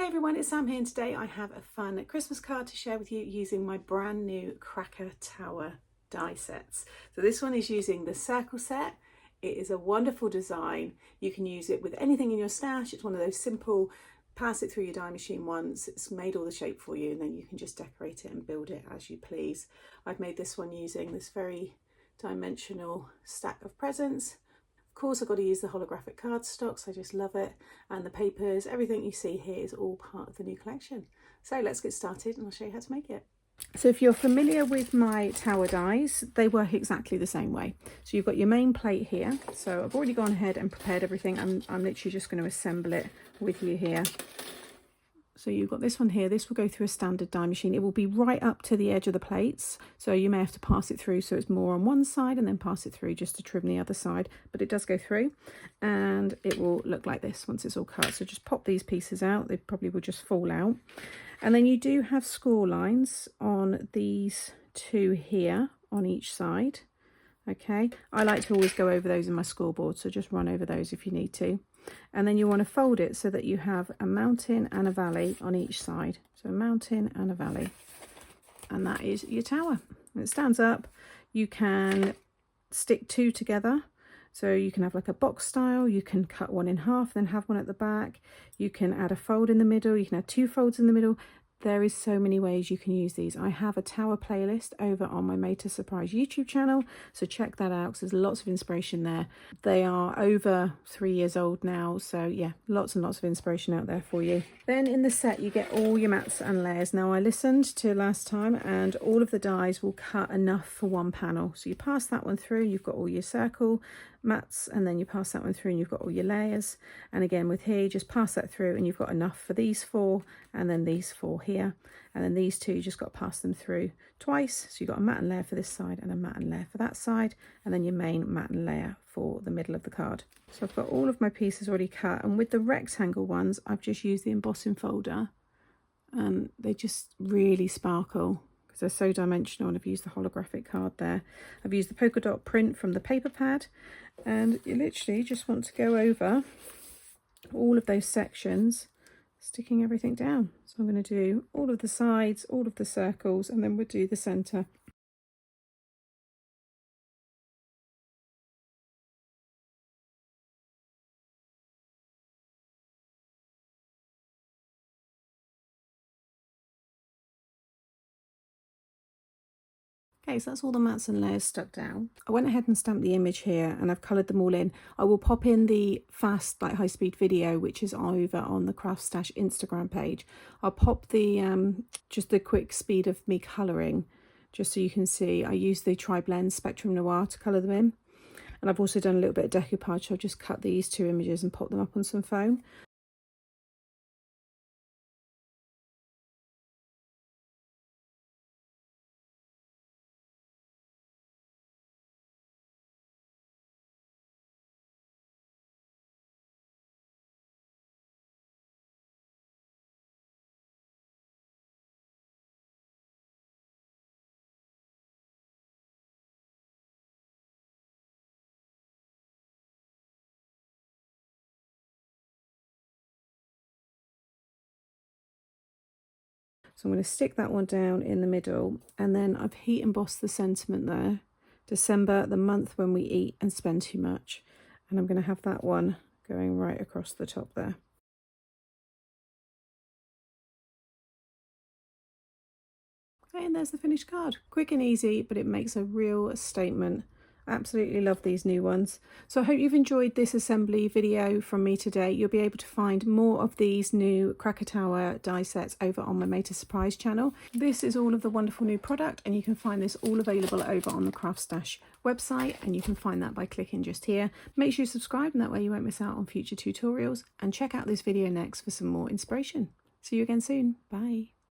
Hey everyone, it's Sam here, and today I have a fun Christmas card to share with you using my brand new Cracker Tower die sets. So this one is using the circle set. It is a wonderful design. You can use it with anything in your stash. It's one of those simple, pass it through your die machine once, it's made all the shape for you, and then you can just decorate it and build it as you please. I've made this one using this very dimensional stack of presents. Of course, I've got to use the holographic cardstock, I just love it. And the papers, everything you see here is all part of the new collection. So let's get started and I'll show you how to make it. So if you're familiar with my tower dies, they work exactly the same way. So you've got your main plate here. So I've already gone ahead and prepared everything. I'm literally just going to assemble it with you here. So you've got this one here, this will go through a standard die machine. It will be right up to the edge of the plates. So you may have to pass it through so it's more on one side and then pass it through just to trim the other side. But it does go through and it will look like this once it's all cut. So just pop these pieces out, they probably will just fall out. And then you do have score lines on these two here on each side. Okay, I like to always go over those in my scoreboard, so just run over those if you need to. And then you want to fold it so that you have a mountain and a valley on each side. So a mountain and a valley. And that is your tower. When it stands up, you can stick two together. So you can have like a box style, you can cut one in half, then have one at the back. You can add a fold in the middle, you can add two folds in the middle. There is so many ways you can use these. I have a tower playlist over on my Made to Surprise YouTube channel, so check that out because there's lots of inspiration there. They are over 3 years old now, so yeah, lots and lots of inspiration out there for you. Then in the set you get all your mats and layers. Now I listened to last time and all of the dies will cut enough for one panel. So you pass that one through, you've got all your circle mats, and then you pass that one through and you've got all your layers. And again with here, you just pass that through and you've got enough for these four and then these four here. And then these two, you just got to pass them through twice. So you've got a mat and layer for this side and a mat and layer for that side, and then your main mat and layer for the middle of the card. So I've got all of my pieces already cut, and with the rectangle ones, I've just used the embossing folder and they just really sparkle because they're so dimensional, and I've used the holographic card there. I've used the polka dot print from the paper pad, and you literally just want to go over all of those sections, sticking everything down. So I'm going to do all of the sides, all of the circles, and then we'll do the centre. Okay, so that's all the mats and layers stuck down. I went ahead and stamped the image here and I've coloured them all in. I will pop in the fast, like high-speed video, which is over on the CraftStash Instagram page. I'll pop the just the quick speed of me colouring, just so you can see. I use the Tri-Blend Spectrum Noir to colour them in. And I've also done a little bit of decoupage, so I've just cut these two images and pop them up on some foam. So I'm going to stick that one down in the middle, and then I've heat embossed the sentiment there. December, the month when we eat and spend too much. And I'm going to have that one going right across the top there. Okay, and there's the finished card. Quick and easy, but it makes a real statement. Absolutely love these new ones. So I hope you've enjoyed this assembly video from me today. You'll be able to find more of these new Cracker Tower die sets over on my Made to Surprise channel. This is all of the wonderful new product, and you can find this all available over on the CraftStash website, and you can find that by clicking just here. Make sure you subscribe, and that way you won't miss out on future tutorials, and check out this video next for some more inspiration. See you again soon. Bye.